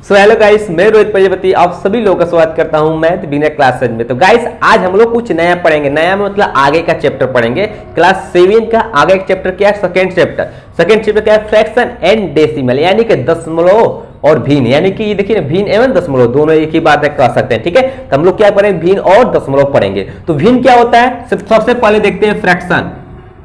So hello guys, मैं रोहित प्रजापति आप सभी लोगों का स्वागत करता हूं मैथ बिगिनर क्लासेज में। तो गाइस आज हम लोग कुछ नया पढ़ेंगे। नया में मतलब आगे का चैप्टर पढ़ेंगे। क्लास 7 का आगे का चैप्टर क्या है? सेकंड चैप्टर क्या है? फ्रैक्शन एंड डेसिमल, यानी कि दशमलव और भिन्न। यानी कि ये देखिए भिन्न एवं दशमलव दोनों एक ही बात है, कह सकते हैं। ठीक है, तो हम लोग क्या पढ़ेंगे? भिन्न और दशमलव पढ़ेंगे। तो भिन्न क्या होता है? सबसे पहले देखते हैं फ्रैक्शन।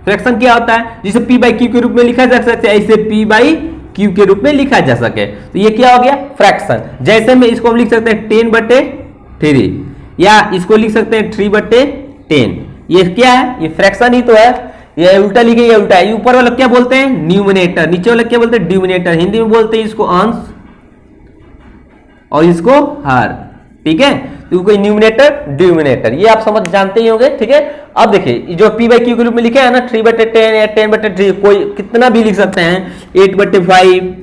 फ्रैक्शन क्या होता है? जिसे पी बाई क्यू के रूप में लिखा जा सकता है, ऐसे पी बाई क्यू के रूप में लिखा जा सके। तो ये क्या हो गया? फ्रैक्शन। जैसे में इसको हम लिख सकते हैं 10/3, या इसको लिख सकते हैं 3/10। ये क्या है? ये फ्रैक्शन ही तो है। ये उल्टा लिखे, ये उल्टा है। ऊपर वाला क्या बोलते हैं? न्यूमरेटर। नीचे वाला क्या बोलते हैं? डिनोमिनेटर। हिंदी में बोलते हैं इसको अंश और इसको हर। ठीक है, तो कोई न्यूमरेटर डिनोमिनेटर, ये आप समझ जानते ही होंगे। ठीक है, अब देखिए जो पी बाई क्यू के रूप में लिखा है ना, 3/10 या 10/3, कोई कितना भी लिख सकते हैं, 8/5।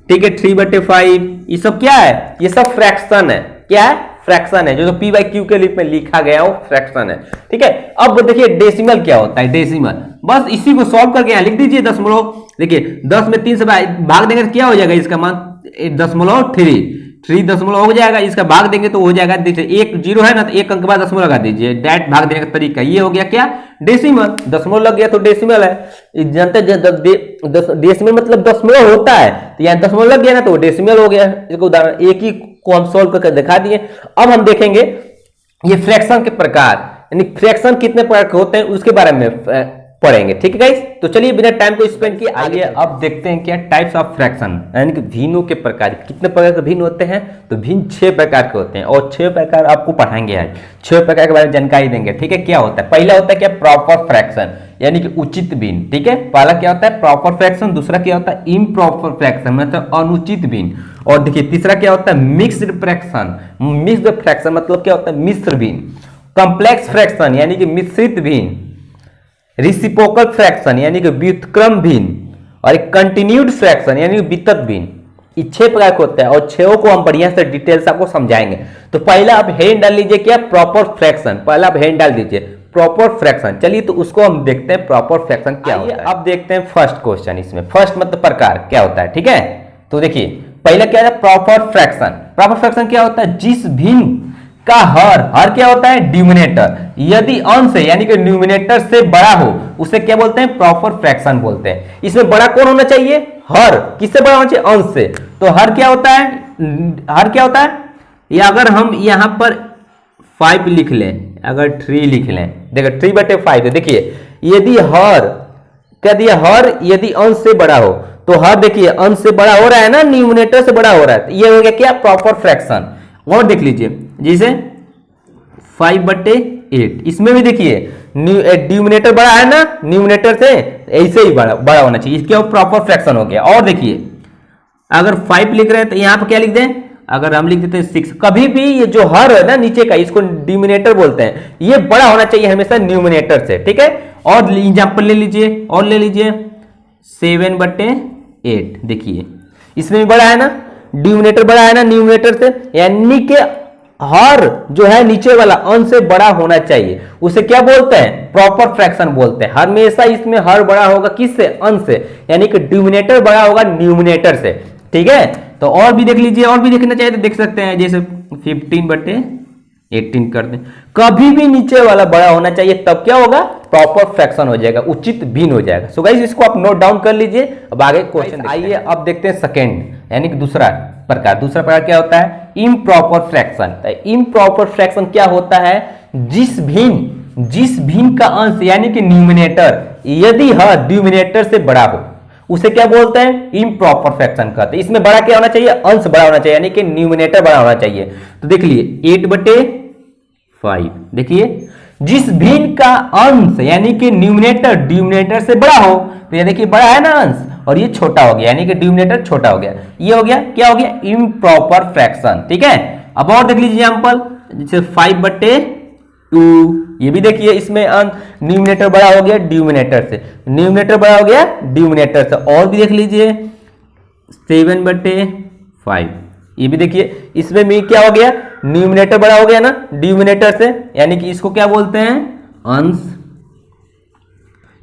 ठीक है, 3/5, ये सब क्या है? ये सब फ्रैक्शन है। क्या है? फ्रैक्शन है। जो पी बाई क्यू के रूप में लिखा गया वो फ्रैक्शन है। ठीक है, अब देखिए डेसिमल क्या होता है? डेसिमल बस इसी को सॉल्व करके यहां लिख दीजिए दशमलव। देखिए 10 में 3 से भाग देंगे तो क्या हो जाएगा? इसका मान 3 दशमलव हो जाएगा। इसका भाग देंगे तो हो जाएगा, देखिए 1 0 है ना, तो 1 अंक के बाद दशमलव लगा दीजिए। डायरेक्ट भाग देने का तरीका ये हो गया क्या? डेसिमल। दशमलव लग गया तो डेसिमल है। जानते डेसिमल मतलब दशमलव होता है, तो यहाँ दशमलव लग गया ना तो डेसिमल हो गया। इसको उदाहरण एक ही को हम सोल्व करके दिखा दिए। अब हम देखेंगे ये फ्रैक्शन के प्रकार, यानी फ्रैक्शन कितने प्रकार के होते हैं उसके बारे में पढ़ेंगे। ठीक है गाइस, तो चलिए बिना टाइम को स्पेंड किए आगे अब देखते हैं क्या टाइप्स ऑफ फ्रैक्शन, यानी कि भिन्नों के प्रकार। कितने प्रकार के भिन्न होते हैं? तो भिन्न 6 प्रकार के होते हैं, और 6 प्रकार आपको पढ़ाएंगे आज। 6 प्रकार के बारे में जानकारी देंगे। ठीक है, क्या होता है? पहला होता है क्या? प्रॉपर फ्रैक्शन, यानी कि उचित भिन्न। ठीक है, पहला क्या होता है? Proper fraction. दूसरा क्या होता है? इम्प्रॉपर फ्रैक्शन, मतलब अनुचित भिन्न। और देखिए तीसरा क्या होता है? Mixed fraction. मिक्स्ड फ्रैक्शन मतलब क्या होता है? मिश्र भिन्न। कॉम्प्लेक्स फ्रैक्शन यानी कि मिश्रित भिन्न। रिसिप्रोकल फ्रैक्शन यानी कि व्युत्क्रम भिन्न। और एक कंटिन्यूड फ्रैक्शन यानी कि वितत भिन्न। ये 6 प्रकार के होते हैं, और 6 को हम बढ़िया से डिटेल्स आपको समझाएंगे। तो पहला आप हेड डाल लीजिए क्या? Proper fraction. पहला आप हेड डाल दीजिए प्रॉपर फ्रैक्शन। चलिए तो उसको हम देखते हैं प्रॉपर फ्रैक्शन क्या होता है। अब देखते हैं फर्स्ट क्वेश्चन। इसमें फर्स्ट मतलब प्रकार क्या होता है? ठीक है, तो देखिए पहला क्या है? Proper fraction. प्रॉपर फ्रैक्शन क्या होता है? जिस भिन्न का हर क्या होता है? डिनोमिनेटर यदि अंश यानी कि न्यूमिनेटर से बड़ा हो उसे क्या बोलते हैं? प्रॉपर फ्रैक्शन बोलते हैं। इसमें बड़ा कौन होना चाहिए? हर। किससे बड़ा होना चाहिए? अंश से। तो हर क्या होता है? हर क्या होता है? या अगर हम यहां पर 5 लिख लें, अगर 3 लिख लें, देखो 3/5, देखिए यदि हर क्या दिया? हर यदि अंश से बड़ा हो, तो हर देखिए अंश से बड़ा हो रहा है ना, न्यूमिनेटर से बड़ा हो रहा है, तो ये हो गया क्या? Proper fraction. और देख लीजिए जैसे 5/8, इसमें भी देखिए डिनोमिनेटर बड़ा है ना न्यूमिनेटर से, ऐसे ही बड़ा होना चाहिए। इसके प्रॉपर फ्रैक्शन हो गया। और देखिए अगर 5 लिख रहे हैं तो यहां पर क्या लिख दें? अगर हम लिख देते हैं 6। कभी भी ये जो हर है ना नीचे का, इसको डिनोमिनेटर बोलते हैं, ये बड़ा होना चाहिए हमेशा न्यूमिनेटर से। ठीक है, और एग्जाम्पल ले लीजिए, और ले लीजिए 7/8। देखिए इसमें भी बड़ा है ना, डिनोमिनेटर बड़ा है ना न्यूमिनेटर से, यानी कि हर जो है नीचे वाला अंश से बड़ा होना चाहिए। उसे क्या बोलते हैं? प्रॉपर फ्रैक्शन बोलते हैं। हमेशा इसमें हर बड़ा होगा किससे? अंश से, यानी कि डिनोमिनेटर बड़ा होगा न्यूमिनेटर से। ठीक है, तो और भी देख लीजिए, और भी देखना चाहिए तो देख सकते हैं, जैसे 15/18 कर दें। कभी भी नीचे वाला बड़ा होना चाहिए, तब क्या होगा? प्रॉपर फ्रैक्शन हो जाएगा, उचित भिन्न हो जाएगा। सो गाइस इसको आप नोट डाउन कर लीजिए। अब आगे क्वेश्चन आइए, अब देखते हैं सेकंड, यानी कि दूसरा प्रकार। दूसरा प्रकार क्या होता है? Improper fraction. इम्प्रॉपर फ्रैक्शन क्या होता है? जिस भिन्न का अंश यानी कि न्यूमिनेटर यदि हर डिनोमिनेटर से बड़ा हो उसे क्या बोलते हैं? इम्प्रॉपर फ्रैक्शन कहते हैं। इसमें बड़ा क्या होना चाहिए? अंश बड़ा होना चाहिए, यानी कि न्यूमिनेटर बड़ा होना चाहिए। तो देख लिए 8/5, देखिए जिस भिन्न का अंश यानी कि न्यूमिनेटर डिनोमिनेटर से बड़ा हो, तो ये देखिए बड़ा है ना अंश, और ये छोटा हो गया, यानी कि डिनोमिनेटर छोटा हो गया। ये हो गया क्या? हो गया इम्प्रॉपर फ्रैक्शन। ठीक है, अब और देख लीजिए एग्जांपल, जैसे 5/2। ये भी देखिए इसमें न्यूमिनेटर बड़ा हो गया डिनोमिनेटर से, न्यूमिनेटर बड़ा हो गया डिनोमिनेटर से। और भी देख लीजिए 7/5, ये भी देखिए इसमें भी क्या हो गया? न्यूमिनेटर बड़ा हो गया ना डिनोमिनेटर से, यानी कि इसको क्या बोलते हैं? अंश।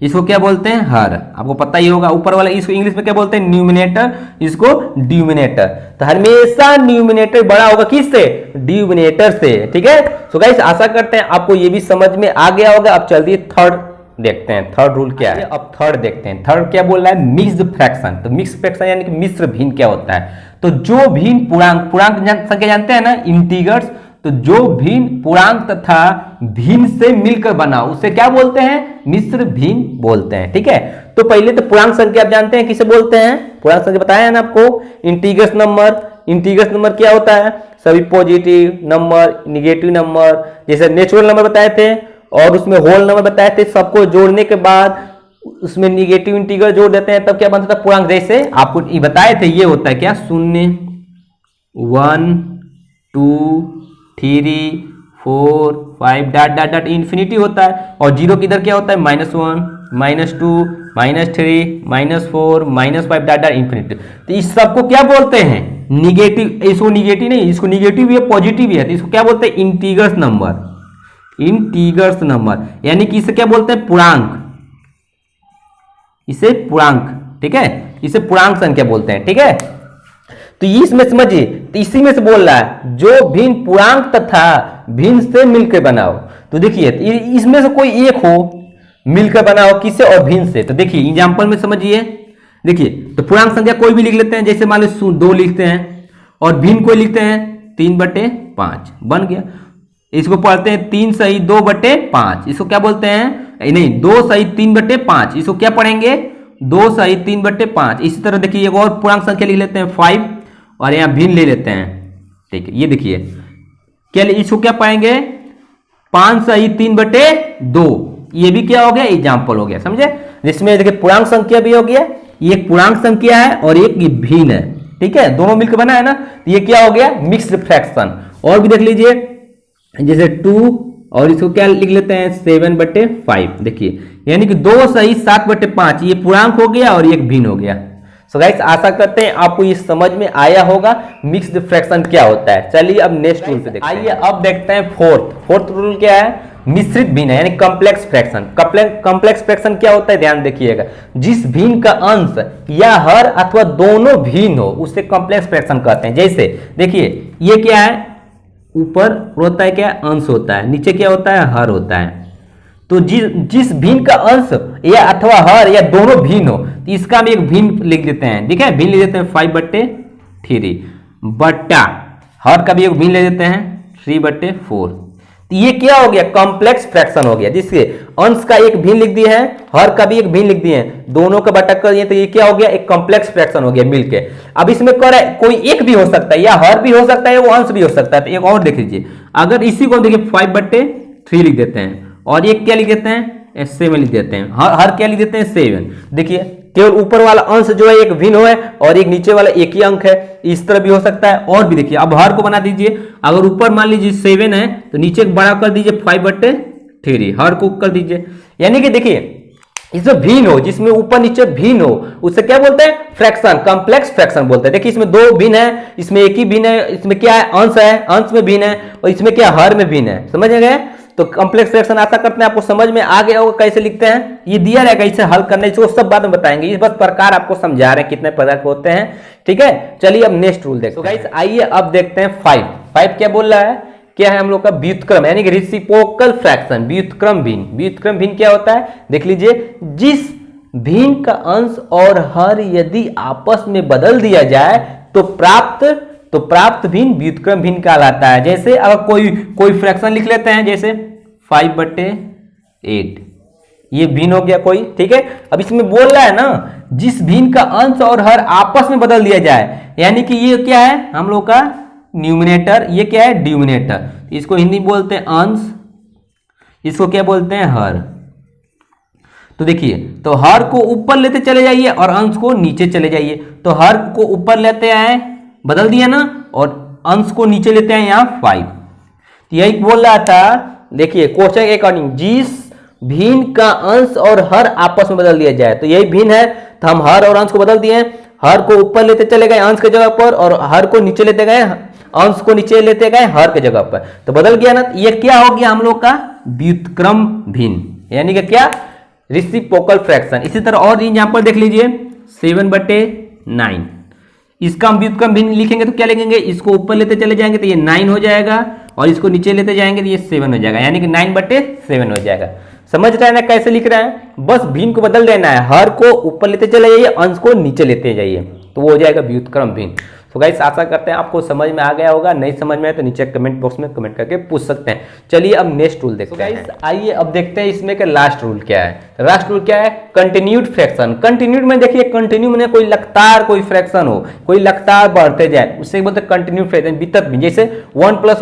इसको क्या बोलते हैं? हर। आपको पता ही होगा। ऊपर वाला इसको इंग्लिश में क्या बोलते हैं? न्यूमिनेटर, इसको डिनोमिनेटर। तो हमेशा न्यूमिनेटर बड़ा होगा किससे? डिनोमिनेटर से। ठीक है। सो गाइस आशा करते हैं आपको ये भी समझ में आ गया होगा। अब चलिए थर्ड देखते हैं। थर्ड रूल क्या है? अब थर्ड देखते हैं। थर्ड क्या बोल रहा है? Mixed fraction. तो मिक्स्ड फ्रैक्शन यानी कि मिश्र भिन्न क्या होता है? तो जो भिन्न पूर्णांक संख्या जानते हैं ना, इंटीगर्स, तो जो भिन्न पूर्णांक तथा भिन्न से मिलकर बना उसे क्या बोलते हैं? मिश्र भिन्न बोलते हैं। ठीक है। तो पहले तो पूर्णांक संख्या आप जानते हैं किसे बोलते हैं? पूर्णांक संख्या बताया है ना आपको, इंटीग्रस नंबर। इंटीग्रस नंबर क्या होता है? सभी पॉजिटिव नंबर, निगेटिव नंबर, जैसे नेचुरल नंबर बताए थे और उसमें होल नंबर बताए थे, सबको जोड़ने के बाद उसमें निगेटिव इंटीग्रल जोड़ देते हैं तब क्या बनता था? पूर्णांक। जैसे आपको ये बताए थे, ये होता है क्या? 0, 1, 2, 3, 4, 5 डॉट डॉट डॉट इन्फिनिटी होता है। और जीरो किधर क्या होता है? -1, -2, -3, -4, -5 डॉट डॉट इन्फिनिटी। तो इस सबको क्या बोलते हैं? निगेटिव। इसको निगेटिव नहीं, इसको निगेटिव भी है, पॉजिटिव भी है। तो इसको क्या बोलते हैं? इंटीग्रस नंबर। इंटीग्रस नंबर यानी कि इसे क्या बोलते हैं? पूर्णांक। इसे पूर्णांक। ठीक है। इसे पूर्णांक संख्या बोलते हैं। ठीक है। तो इसमें समझिए, तो इसी में से बोल रहा है जो भिन्न पूर्णांक तथा भिन्न से मिलकर बनाओ। तो देखिए इसमें से कोई एक हो मिलकर बनाओ, किससे? और भिन्न से। तो देखिए एग्जांपल में समझिए। देखिए तो पूर्णांक संख्या कोई भी लिख लेते हैं, जैसे मान लो 2 लिखते हैं, और भिन्न कोई लिखते हैं 3/5, बन गया। इसको पढ़ते हैं 3 सही 2/5। इसको क्या बोलते हैं? नहीं, 2 सही 3/5। इसको क्या पढ़ेंगे? 2 सही 3/5। इसी तरह देखिए एक और पूर्णांक संख्या लिख लेते हैं 5, और यहाँ भिन्न ले लेते हैं। ठीक है। ये देखिए क्या, इसको क्या पाएंगे? 5 सही 3/2। ये भी क्या हो गया? एग्जाम्पल हो गया। समझे? जिसमें देखिए पूर्णांक संख्या भी हो गया, ये एक पूर्णांक संख्या है और एक ये भिन्न है। ठीक है। दोनों मिलकर बना है ना, तो ये क्या हो गया? Mixed fraction. और भी देख लीजिए, जैसे 2, और इसको क्या लिख लेते हैं? 7/5। देखिए यानी कि 2 सही 7/5, ये पूर्णांक हो गया और एक भिन्न हो गया। सो गाइस आशा करते हैं आपको ये समझ में आया होगा मिक्स्ड फ्रैक्शन क्या होता है। चलिए अब नेक्स्ट रूल पे देखते हैं। आइए अब देखते हैं फोर्थ रूल क्या है? मिश्रित भिन्न यानी कॉम्प्लेक्स फ्रैक्शन। कॉम्प्लेक्स फ्रैक्शन क्या होता है? ध्यान देखिएगा, जिस भिन्न का अंश या हर अथवा दोनों भिन्न हो उसे कॉम्प्लेक्स फ्रैक्शन कहते हैं। जैसे देखिए ये क्या है? ऊपर होता है क्या? अंश होता है, नीचे क्या होता है? हर होता है। तो जिस भिन्न का अंश या अथवा हर या दोनों भिन्न हो, तो इसका भी एक भिन्न लिख देते हैं। ठीक है। भिन्न लिख देते हैं 5/3 बट्टा हर का भी एक भिन्न ले देते हैं 3/4। तो ये क्या हो गया? कॉम्प्लेक्स फ्रैक्शन हो गया, जिसके अंश का एक भिन्न लिख दिए हैं, हर का भी एक भिन्न लिख दिए हैं, दोनों का बटा कर दिए, तो ये क्या हो गया? एक कॉम्प्लेक्स फ्रैक्शन हो गया मिलके। अब इसमें कोई एक भी हो सकता है, या हर भी हो सकता है, वो अंश भी हो सकता है। तो एक और देख लीजिए, अगर इसी को देखिए 5/3 लिख देते हैं, और एक क्या लिख देते हैं? 7 लिख देते हैं। हर क्या लिख देते हैं? 7। देखिए केवल ऊपर वाला अंश जो है एक भिन्न है और एक नीचे वाला एक ही अंक है। इस तरह भी हो सकता है। और भी देखिए, अब हर को बना दीजिए। अगर ऊपर मान लीजिए 7 है तो नीचे बड़ा कर दीजिए 5/3, हर को कर दीजिए। यानी कि देखिए इसमें भिन्न हो, जिसमें ऊपर नीचे भिन्न हो, उसे क्या बोलते हैं? फ्रैक्शन, कॉम्प्लेक्स फ्रैक्शन बोलते हैं। देखिए इसमें 2 भिन्न है, इसमें एक ही भिन्न है। इसमें क्या है? अंश है, अंश में भिन्न है, और इसमें क्या? हर में भिन्न है। समझ गए? तो कॉम्प्लेक्स फ्रैक्शन आशा करते हैं आपको समझ में आ गया होगा कैसे लिखते हैं। ये दिया रहेगा, इसे हल करने से वो सब बाद में बताएंगे। इस बस प्रकार आपको समझा रहे हैं कितने प्रकार के होते हैं। ठीक है। चलिए अब नेक्स्ट रूल देखते हैं। गाइस आइए अब देखते हैं 5 क्या बोल रहा है? क्या है हम लोग का? व्युत्क्रम यानी कि रेसिप्रोकल फ्रैक्शन, व्युत्क्रम भिन्न। व्युत्क्रम भिन्न क्या होता है? देख लीजिए, जिस भिन्न का अंश और हर यदि आपस में बदल दिया जाए तो प्राप्त भिन्न व्युत्क्रम भिन्न कहलाता है। जैसे अगर कोई फ्रैक्शन लिख लेते हैं, जैसे 5/8, ये भिन्न हो गया कोई। ठीक है। अब इसमें बोल रहा है ना, जिस भिन्न का अंश और हर आपस में बदल दिया जाए, यानी कि ये क्या है? हम लोग का न्यूमिनेटर, ये क्या है? डिनोमिनेटर। इसको हिंदी में बोलते हैं अंश, इसको क्या बोलते हैं? हर। तो देखिए, तो हर को ऊपर लेते चले जाइए और अंश को नीचे चले जाइए। तो हर को ऊपर लेते आए, बदल दिया ना, और अंश को नीचे लेते हैं यहाँ 5। तो यही बोल रहा था, देखिए क्वेश्चन के अकॉर्डिंग, जिस भिन्न का अंश और हर आपस में बदल दिया जाए, तो यही भिन्न है, तो हम हर और अंश को बदल दिए। हर को ऊपर लेते चले गए अंश की जगह पर, और हर को नीचे लेते गए, अंश को नीचे लेते गए हर की जगह पर, तो बदल गया ना। ये क्या हो गया? हम लोग का व्युत्क्रम भिन्न, यानी कि क्या? Reciprocal fraction. इसी तरह और एग्जांपल देख लीजिए 7/9, इसका हम व्युत्क्रम भिन्न लिखेंगे तो क्या लिखेंगे, इसको ऊपर लेते चले जाएंगे तो ये 9 हो जाएगा और इसको नीचे लेते जाएंगे तो ये 7 हो जाएगा, यानी कि 9/7 हो जाएगा। समझ रहे हैं ना कैसे लिख रहे हैं, बस भिन्न को बदल देना है, हर को ऊपर लेते चले जाइए, अंश को नीचे लेते जाइए तो वो हो जाएगा व्युत्क्रम भिन्न। तो गाइस आशा करते हैं आपको समझ में आ गया होगा, नहीं समझ में आए तो नीचे कमेंट बॉक्स में कमेंट करके पूछ सकते हैं। चलिए अब नेक्स्ट रूल देखते हैं। गाइस आइए अब देखते हैं इसमें का लास्ट रूल क्या है। लास्ट रूल क्या है, कंटिन्यूड फ्रैक्शन। कंटिन्यूड में देखिए, कंटिन्यू में कोई लगातार कोई फ्रैक्शन हो, कोई लगातार बढ़ते जाए, उससे बोलते हैं कंटिन्यूड फ्रैक्शन, वितत भी। जैसे 1 +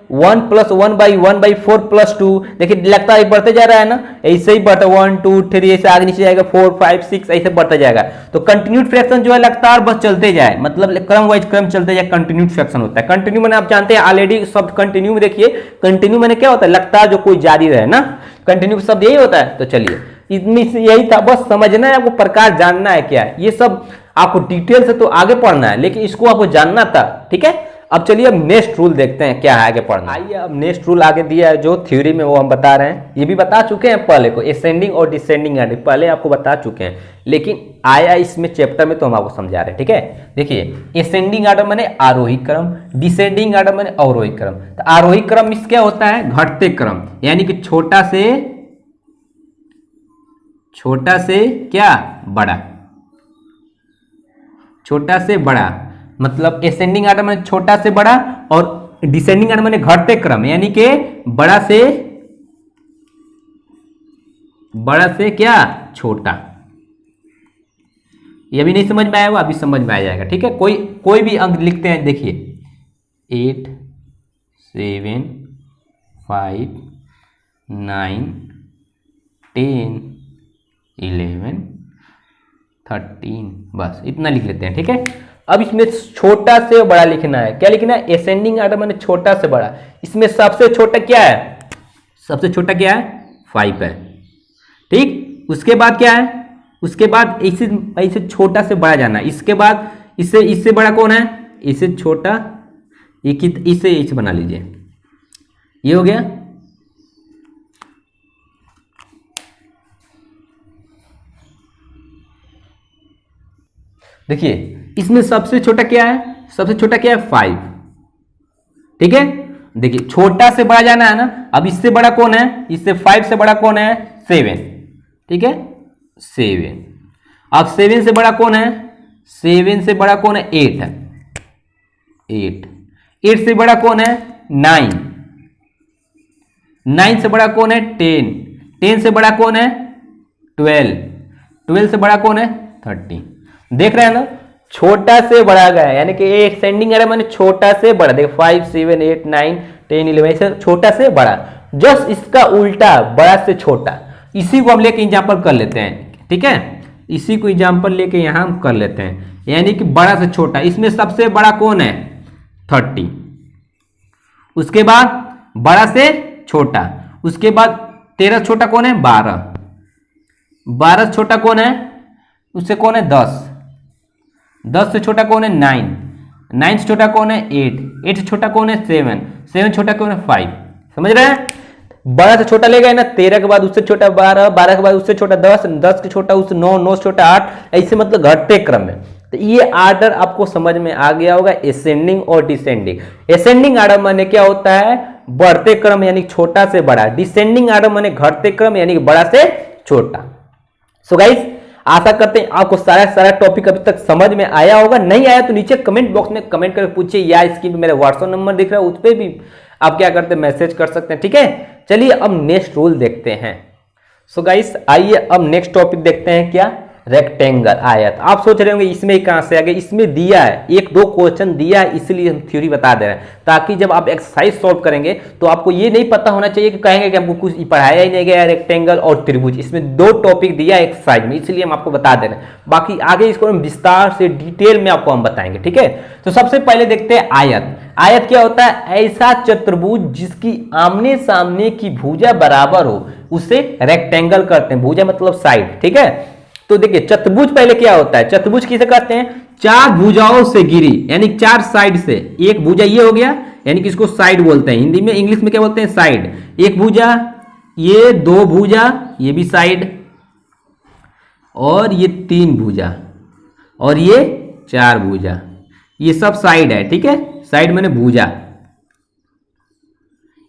1/1/4 + 2, देखिए लगातार बढ़ते जा रहा है ना, ऐसे ही बढ़ता 1 2 3 ऐसे आगे नीचे जाएगा, 4 5 6 ऐसे बढ़ता जाएगा। तो कंटिन्यूड फ्रैक्शन जो है लगातार बस चलते जाए, मतलब क्रम वाइज क्रम चलते जाए, कंटिन्यूड फ्रैक्शन होता है। कंटिन्यू मैंने आप जानते हैं ऑलरेडी शब्द कंटिन्यू में, देखिए कंटिन्यू मैंने क्या होता है, लगातार जो कोई जारी रहे ना, कंटिन्यू शब्द यही होता है। तो चलिए इसमें यही था, बस समझना है आपको, प्रकार जानना है क्या है, ये सब आपको डिटेल से तो आगे पढ़ना है, लेकिन इसको आपको जानना था, ठीक है। अब चलिए अब नेक्स्ट रूल देखते हैं क्या है आगे पढ़ना। आइए अब नेक्स्ट रूल आगे दिया है जो थ्योरी में, वो हम बता रहे हैं, ये भी बता चुके हैं पहले को, असेंडिंग और डिसेंडिंग आर्डर पहले आपको बता चुके हैं, लेकिन आया इसमें चैप्टर में तो हम आपको समझा रहे हैं, ठीक है। देखिए असेंडिंग आर्डर माने आरोही क्रम, डिसेंडिंग आर्डर माने अवरोही क्रम। तो आरोही क्रम इस क्या होता है, घटते क्रम, यानी कि छोटा से क्या बड़ा, छोटा से बड़ा, मतलब असेंडिंग आर्डर में छोटा से बड़ा और डिसेंडिंग आर्डर में घटते क्रम, यानी कि बड़ा से क्या छोटा। ये भी नहीं समझ में आया, वो अभी समझ में आ जाएगा, ठीक है। कोई भी अंक लिखते हैं, देखिए 8 7 5 9 10 11 13, बस इतना लिख लेते हैं, ठीक है। अब इसमें छोटा से बड़ा लिखना है, क्या लिखना है, असेंडिंग आर्डर माने छोटा से बड़ा। इसमें सबसे छोटा क्या है, सबसे छोटा क्या है, 5 है, ठीक। उसके बाद क्या है, उसके बाद ऐसे छोटा से बड़ा जाना, इसके बाद इससे बड़ा कौन है, इससे छोटा, इसे बना लीजिए, ये हो गया। देखिए इसमें सबसे छोटा क्या है, सबसे छोटा क्या है 5, ठीक है। देखिए छोटा से बड़ा जाना है ना, अब इससे बड़ा कौन है, इससे 5 से बड़ा कौन है, 7, ठीक है 7। अब 7 से बड़ा कौन है, 7 से बड़ा कौन है, 8 है, 8 से बड़ा कौन है, 9 से बड़ा कौन है, 10 से बड़ा कौन है, 12 से बड़ा कौन है, 13। देख रहे हैं ना, छोटा से बड़ा गया, यानी कि असेंडिंग आर्डर माने छोटा से बड़ा। देखिए 5 7 8 9 10 11 ऐसे छोटा से बड़ा, जस्ट इसका उल्टा बड़ा से छोटा। इसी को हम लेके एग्जांपल कर लेते हैं, ठीक है, इसी को एग्जांपल लेके यहां हम कर लेते हैं, यानी कि बड़ा से छोटा। इसमें सबसे बड़ा कौन है, 30, उसके बाद बड़ा से छोटा, उसके बाद 13 छोटा कौन है, 12 से छोटा कौन है, उससे कौन है, 10 से छोटा कौन है, 9 से छोटा कौन है, 8 से छोटा कौन है, 7 छोटा कौन है, 5। समझ रहे हैं, बड़ा से छोटा ले गए ना, 13 के बाद उससे छोटा 12 के बाद उससे छोटा 10 के छोटा उससे 9 से छोटा 8, ऐसे मतलब घटते क्रम में। तो ये आर्डर आपको समझ में आ गया होगा, असेंडिंग और डिसेंडिंग। असेंडिंग आर्डर माने क्या होता है, बढ़ते क्रम यानी छोटा से बड़ा। डिसेंडिंग आर्डर माने घटते क्रम यानी बड़ा से छोटा। सो गाइस आशा करते हैं आपको सारा टॉपिक अभी तक समझ में आया होगा। नहीं आया तो नीचे कमेंट बॉक्स में कमेंट करके पूछिए, या स्क्रीन पे मेरा व्हाट्सएप नंबर दिख रहा है, उस पर भी आप क्या करते हैं, मैसेज कर सकते हैं, ठीक है। चलिए अब नेक्स्ट रूल देखते हैं। सो गाइस आइए अब नेक्स्ट टॉपिक देखते हैं, क्या, रेक्टेंगल, आयत। आप सोच रहे होंगे इसमें कहां से आ गया, इसमें दिया है, 1-2 क्वेश्चन दिया है, इसलिए हम थ्योरी बता दे रहे हैं, ताकि जब आप एक्सरसाइज सॉल्व करेंगे तो आपको ये नहीं पता होना चाहिए कि कहेंगे कि हमको कुछ पढ़ाया ही नहीं गया, रेक्टेंगल और त्रिभुज, इसमें 2 टॉपिक दिया है एक्सरसाइज में, इसलिए हम आपको बता दे रहे हैं। बाकी आगे इसको हम विस्तार से डिटेल में आपको हम बताएंगे, ठीक है। तो सबसे पहले देखते हैं आयत। आयत क्या होता है, ऐसा चतुर्भुज जिसकी आमने सामने की भुजा बराबर हो, उसे रेक्टेंगल कहते हैं। भुजा मतलब साइड, ठीक है। तो देखिए चतुर्भुज पहले क्या होता है, चतुर्भुज किसे कहते हैं, 4 भुजाओं से घिरी, यानी 4 साइड से। एक भुजा ये हो गया, यानी कि इसको साइड बोलते हैं, हिंदी में इंग्लिश में क्या बोलते हैं, साइड। एक भुजा, ये 2 भुजा, ये भी साइड, और ये 3 भुजा और ये 4 भुजा, ये सब साइड है, ठीक है, साइड मैंने भुजा,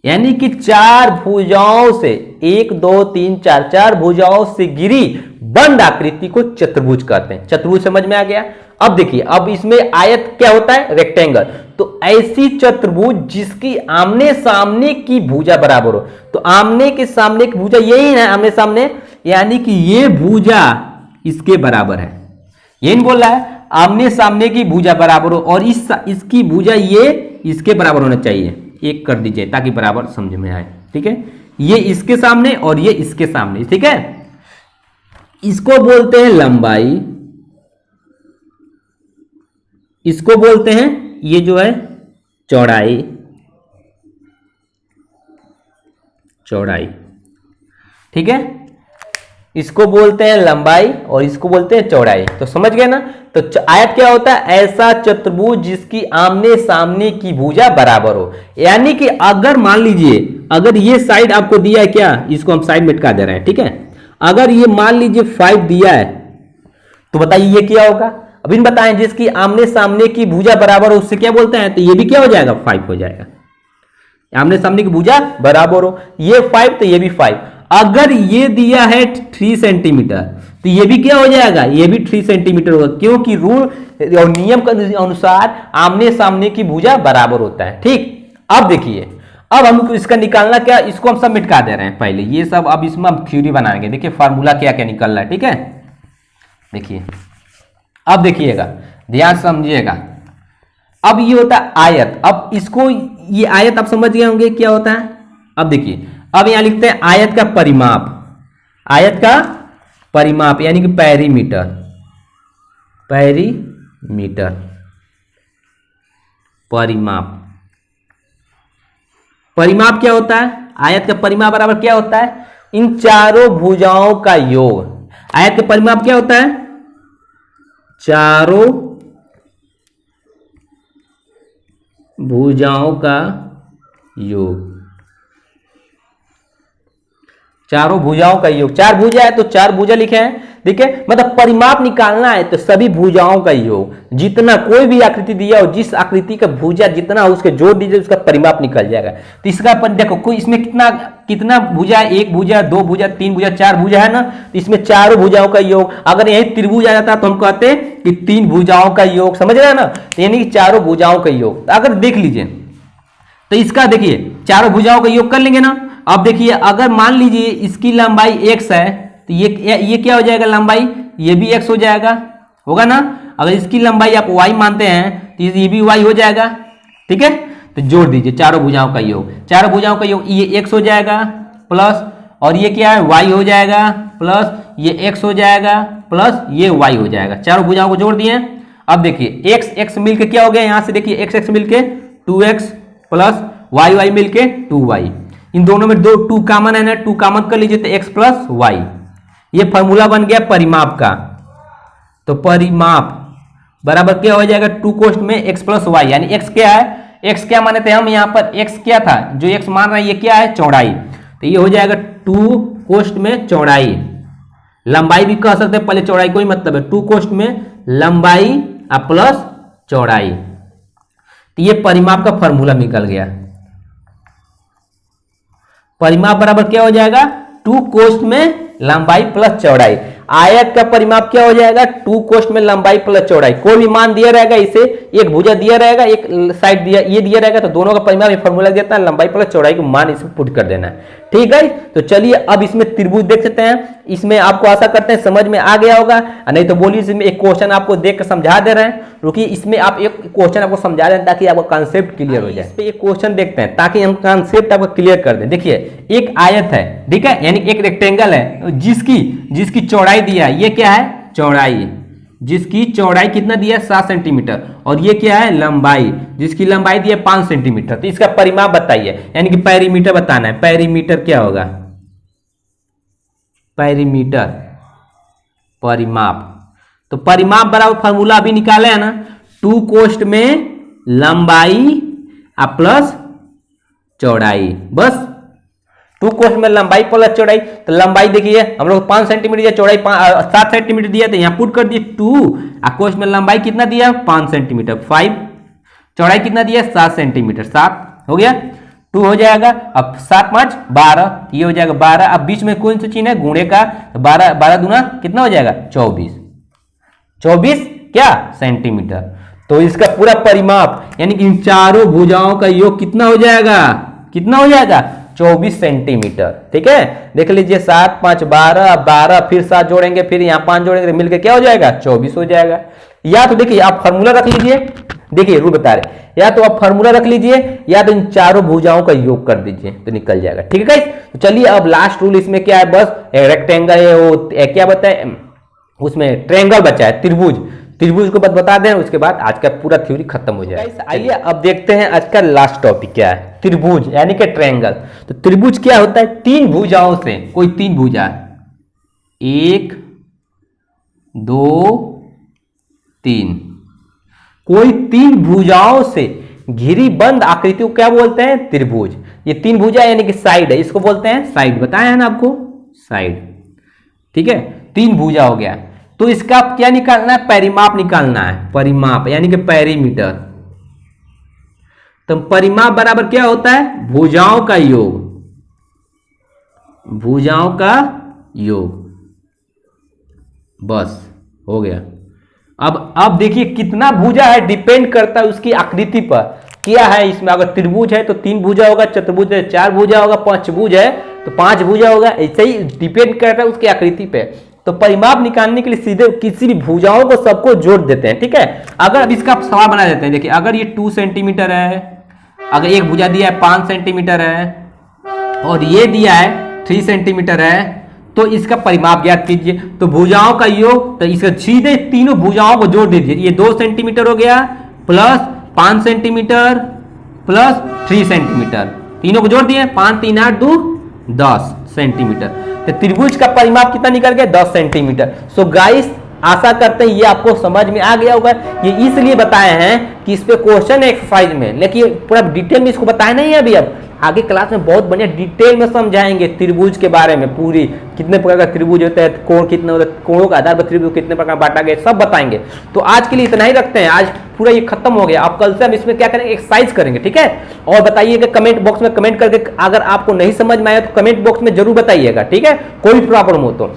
यानी कि 4 भुजाओं से 1 2 3 4 4 भुजाओं से घिरी बंद आकृति को चतुर्भुज कहते हैं। चतुर्भुज समझ में आ गया। अब देखिए, अब इसमें आयत क्या होता है, रेक्टेंगल। तो ऐसी चतुर्भुज जिसकी आमने सामने की भुजा बराबर हो, तो आमने के सामने की भुजा यही है, आमने सामने, यानी कि ये भुजा इसके बराबर है, ये नहीं बोल रहा है, आमने सामने की भुजा बराबर हो और इसकी भुजा ये इसके बराबर होना चाहिए, एक कर दीजिए ताकि बराबर समझ में आए, ठीक है, ये इसके सामने और ये इसके सामने, ठीक है। इसको बोलते हैं लंबाई, इसको बोलते हैं ये जो है चौड़ाई, चौड़ाई, ठीक है, इसको बोलते हैं लंबाई और इसको बोलते हैं चौड़ाई। तो समझ गए ना। तो आयत क्या होता है, ऐसा चतुर्भुज जिसकी आमने सामने की भुजा बराबर हो, यानी कि अगर मान लीजिए, अगर ये साइड आपको दिया है क्या, इसको हम साइड में लटका दे रहे हैं, ठीक है, अगर ये मान लीजिए 5 दिया है, तो बताइए ये क्या होगा, अभी बताएं, जिसकी आमने सामने की भुजा बराबर हो उससे क्या बोलते हैं, तो ये भी क्या हो जाएगा, 5 हो जाएगा, आमने सामने की भुजा बराबर हो, ये 5 तो ये भी 5। अगर ये दिया है 3 सेंटीमीटर तो ये भी क्या हो जाएगा, ये भी 3 सेंटीमीटर होगा, क्योंकि रूल और नियम के अनुसार आमने सामने की भुजा बराबर होता है, ठीक। अब देखिए, अब हम इसका निकालना क्या, इसको हम सब मिटा दे रहे हैं पहले, ये सब अब इसमें हम थ्योरी बनाएंगे। देखिए फार्मूला क्या क्या निकल रहा है, ठीक है। देखिए अब देखिएगा, ध्यान समझिएगा। अब ये होता है आयत, अब इसको ये आयत आप समझ गए होंगे क्या होता है। अब देखिए, अब यहां लिखते हैं आयत का परिमाप, आयत का परिमाप यानी कि पेरीमीटर, पेरीमीटर, परिमाप। परिमाप क्या होता है, आयत का परिमाप बराबर क्या होता है, इन चारों भुजाओं का योग। आयत का परिमाप क्या होता है, चारों भुजाओं का योग, चारों भुजाओं का योग। 4 भुजा है तो 4 भुजा लिखे हैं, ठीक है, मतलब परिमाप निकालना है तो सभी भुजाओं का योग, जितना कोई भी आकृति दिया हो, जिस आकृति का भुजा जितना हो उसके जोड़ दीजिए, उसका परिमाप निकल जाएगा। तो इसका देखो कोई इसमें कितना कितना भुजा, 1 भुजा, 2 भुजा, 3 भुजा, 4 भुजा है ना, तो इसमें चारों भुजाओं का योग। अगर यही त्रिभुज आ जाता तो हम कहते कि 3 भुजाओं का योग, समझ रहे हैं ना, तो यानी कि चारों भुजाओं का योग। तो अगर देख लीजिए, तो इसका देखिए चारों भुजाओं का योग कर लेंगे ना। अब देखिए, अगर मान लीजिए इसकी लंबाई x है तो ये क्या हो जाएगा, लंबाई ये भी x हो जाएगा, होगा ना। अगर इसकी लंबाई आप y मानते हैं तो ये भी y हो जाएगा, ठीक है। तो जोड़ दीजिए चारों भुजाओं का योग, चारों भुजाओं का योग, ये x हो जाएगा प्लस, और ये क्या है y हो जाएगा प्लस, ये x हो जाएगा प्लस, ये y हो जाएगा। चारों भुजाओं को जोड़ दिए। अब देखिए x मिलके क्या हो गया, यहां से देखिए x मिलके 2x प्लस y मिलके 2y, इन दोनों में 2 कॉमन है ना, 2 कॉमन कर लीजिए तो x प्लस y। ये फॉर्मूला बन गया परिमाप का। तो परिमाप बराबर क्या हो जाएगा, 2 कोष्ठ में x प्लस y, यानी x क्या है, x क्या माने थे हम, यहाँ पर x क्या था, जो x मान रहे हैं ये क्या है, चौड़ाई। तो ये हो जाएगा 2 कोष्ठ में चौड़ाई, लंबाई भी कह सकते हैं, पहले चौड़ाई कोई मतलब है, 2 कोष्ठ में लंबाई प्लस चौड़ाई। तो ये परिमाप का फॉर्मूला निकल गया। परिमाप बराबर क्या हो जाएगा, 2 कोष्ठ में लंबाई प्लस चौड़ाई। आयत का परिमाप क्या हो जाएगा, 2 कोष्ठ में लंबाई प्लस चौड़ाई। कोई भी मान दिया रहेगा, इसे एक भुजा दिया रहेगा, एक साइड दिया, ये दिया रहेगा, तो दोनों का परिमाप फॉर्मूला देता है, लंबाई प्लस चौड़ाई को मान इसमें पुट कर देना है, ठीक है। तो चलिए अब इसमें त्रिभुज देख सकते हैं, इसमें आपको आशा करते हैं समझ में आ गया होगा, नहीं तो बोलिए इसमें एक क्वेश्चन आपको देख कर समझा दे रहे हैं। रुकिए, इसमें आप एक क्वेश्चन आपको समझा रहे हैं ताकि आपका कॉन्सेप्ट क्लियर हो जाए। इस पे एक क्वेश्चन देखते हैं ताकि हम कॉन्सेप्ट आपको क्लियर कर दें। देखिए एक आयत है, ठीक है, यानी एक रेक्टेंगल है, जिसकी चौड़ाई दिया है, ये क्या है, चौड़ाई, जिसकी चौड़ाई कितना दिया है, 7 सेंटीमीटर, और ये क्या है, लंबाई, जिसकी लंबाई दी है 5 सेंटीमीटर। तो इसका परिमाप बताइए, यानी कि पेरीमीटर बताना है। पेरीमीटर क्या होगा, पेरीमीटर, परिमाप। तो परिमाप बराबर फॉर्मूला अभी निकाले है ना, 2 कोष्ठ में लंबाई प्लस चौड़ाई, बस टू क्वेश्चन में लंबाई प्लस चौड़ाई, तो लंबाई देखिए हम लोग 5 सेंटीमीटर दिया, चौड़ाई 7 सेंटीमीटर दिया, तो यहाँ पुट कर दिए 2, क्वेश्चन में लंबाई कितना दिया 5 सेंटीमीटर 5, चौड़ाई कितना दिया 7 सेंटीमीटर 7, हो गया 2 हो जाएगा। अब 7 5 12, ये हो जाएगा 12। अब बीच में कौन सा चिन्ह है गुणे का, 12 12 दूना कितना हो जाएगा 24, 24 क्या सेंटीमीटर। तो इसका पूरा परिमाप यानी कि इन चारों भुजाओं का योग कितना हो जाएगा, कितना हो जाएगा 24 सेंटीमीटर। ठीक है, देख लीजिए 7 5 12, 12 फिर 7 जोड़ेंगे, फिर यहाँ 5 जोड़ेंगे, मिलकर क्या हो जाएगा 24 हो जाएगा। या तो देखिए आप फॉर्मूला रख लीजिए, देखिए रूल बता रहे, या तो आप फॉर्मूला रख लीजिए या तो इन चारों भुजाओं का योग कर दीजिए तो निकल जाएगा। ठीक है गाइस, तो चलिए अब लास्ट रूल इसमें क्या है, बस रेक्टेंगल है वो क्या बताए, उसमें ट्रायंगल बचा है, त्रिभुज, त्रिभुज को बता दें, उसके बाद आज का पूरा थ्योरी खत्म हो जाएगा। आइए अब देखते हैं आज का लास्ट टॉपिक क्या है, त्रिभुज यानी कि ट्रायंगल। तो त्रिभुज क्या होता है, तीन भुजाओं से, कोई तीन भुजा 1 2 3, कोई तीन भुजाओं से घिरी बंद आकृति को क्या बोलते हैं त्रिभुज। ये तीन भुजा यानी कि साइड है, इसको बोलते हैं साइड, बताया है ना आपको साइड। ठीक है, तीन भुजा हो गया, तो इसका क्या निकालना है, परिमाप निकालना है, परिमाप यानी कि पेरीमीटर। तो परिमाप बराबर क्या होता है, भुजाओं का योग, भुजाओं का योग, बस हो गया। अब देखिए कितना भुजा है डिपेंड करता है उसकी आकृति पर, क्या है इसमें, अगर त्रिभुज है तो 3 भुजा होगा, चतुर्भुज है 4 भुजा होगा, पंचभुज है तो 5 भुजा होगा, ऐसे ही डिपेंड करता है उसकी आकृति पे। तो परिमाप निकालने के लिए सीधे किसी भी भुजाओं को सबको जोड़ देते हैं। ठीक है, अगर अब इसका सवाल बना देते हैं, देखिए अगर ये 2 सेंटीमीटर है, अगर एक भुजा दिया है 5 सेंटीमीटर है और ये दिया है 3 सेंटीमीटर है, तो इसका परिमाप ज्ञात कीजिए। तो भुजाओं का योग, तो इसका सीधे तीनों भुजाओं को जोड़ दीजिए, ये 2 सेंटीमीटर हो गया प्लस 5 सेंटीमीटर प्लस 3 सेंटीमीटर, तीनों को जोड़ दिए, 5 3 8 2 10 सेंटीमीटर। तो त्रिभुज का परिमाप कितना निकल गया 10 सेंटीमीटर। सो गाइस आशा करते हैं ये आपको समझ में आ गया होगा। ये इसलिए बताए हैं कि इस पे क्वेश्चन एक्सरसाइज में, लेकिन पूरा डिटेल में इसको बताया नहीं है अभी, अब आगे क्लास में बहुत बढ़िया डिटेल में समझाएंगे त्रिभुज के बारे में, पूरी कितने प्रकार का त्रिभुज होता है, कोण कितने होता है, कोणों का आधार पर त्रिभुज कितने प्रकार बांटा गया, सब बताएंगे। तो आज के लिए इतना ही रखते हैं, आज पूरा ये खत्म हो गया। अब कल से हम इसमें क्या करेंगे, एक्सरसाइज करेंगे। ठीक है, और बताइएगा कमेंट बॉक्स में कमेंट करके, अगर आपको नहीं समझ में आया तो कमेंट बॉक्स में जरूर बताइएगा। ठीक है, कोई प्रॉब्लम हो तो,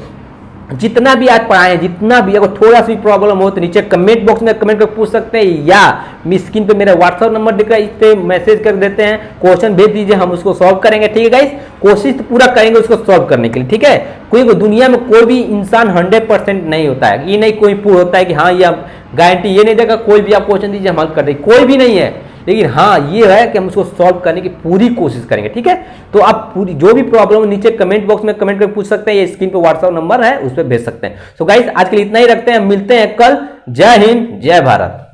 जितना भी आज पढ़ाए, जितना भी अगर थोड़ा सी प्रॉब्लम हो तो नीचे कमेंट बॉक्स में कमेंट करके पूछ सकते हैं, या स्क्रीन पे मेरा व्हाट्सएप नंबर दिख रहा है, इस पे मैसेज कर देते हैं, क्वेश्चन भेज दीजिए, हम उसको सॉल्व करेंगे। ठीक है गाइस, कोशिश तो पूरा करेंगे उसको सॉल्व करने के लिए। ठीक है, कोई दुनिया में कोई भी इंसान 100% नहीं होता है, ये नहीं कोई पूर्ण होता है कि हाँ ये गारंटी ये नहीं देगा कोई भी आप क्वेश्चन दीजिए हम हल कर देंगे, कोई भी नहीं है। लेकिन हाँ ये है कि हम उसको सॉल्व करने की पूरी कोशिश करेंगे। ठीक है, तो आप पूरी जो भी प्रॉब्लम नीचे कमेंट बॉक्स में कमेंट करके पूछ सकते हैं, ये स्क्रीन पे व्हाट्सएप नंबर है उस पर भेज सकते हैं। सो गाइस आज के लिए इतना ही रखते हैं, मिलते हैं कल। जय हिंद जय भारत।